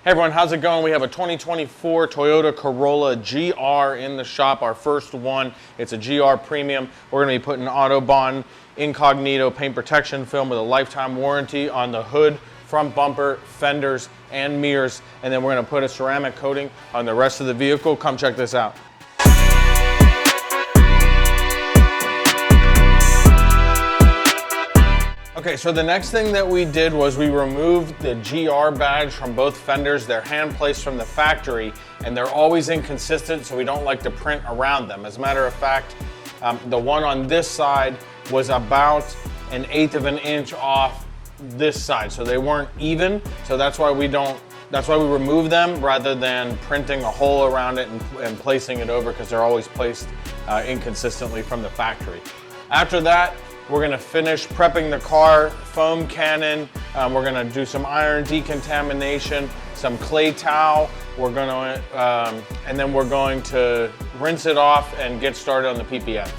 Hey everyone, how's it going? We have a 2024 Toyota Corolla GR in the shop, our first one. It's a GR Premium. We're going to be putting Autobahn Incognito paint protection film with a lifetime warranty on the hood, front bumper, fenders, and mirrors. And then we're going to put a ceramic coating on the rest of the vehicle. Come check this out. Okay, so the next thing that we did was we removed the GR badge from both fenders. They're hand placed from the factory and they're always inconsistent, so we don't like to print around them. As a matter of fact, the one on this side was about 1/8 of an inch off this side, so they weren't even. So that's why we remove them rather than printing a hole around it and placing it over, because they're always placed inconsistently from the factory. After that, we're gonna finish prepping the car, foam cannon. We're gonna do some iron decontamination, some clay towel. We're gonna, and then we're going to rinse it off and get started on the PPF.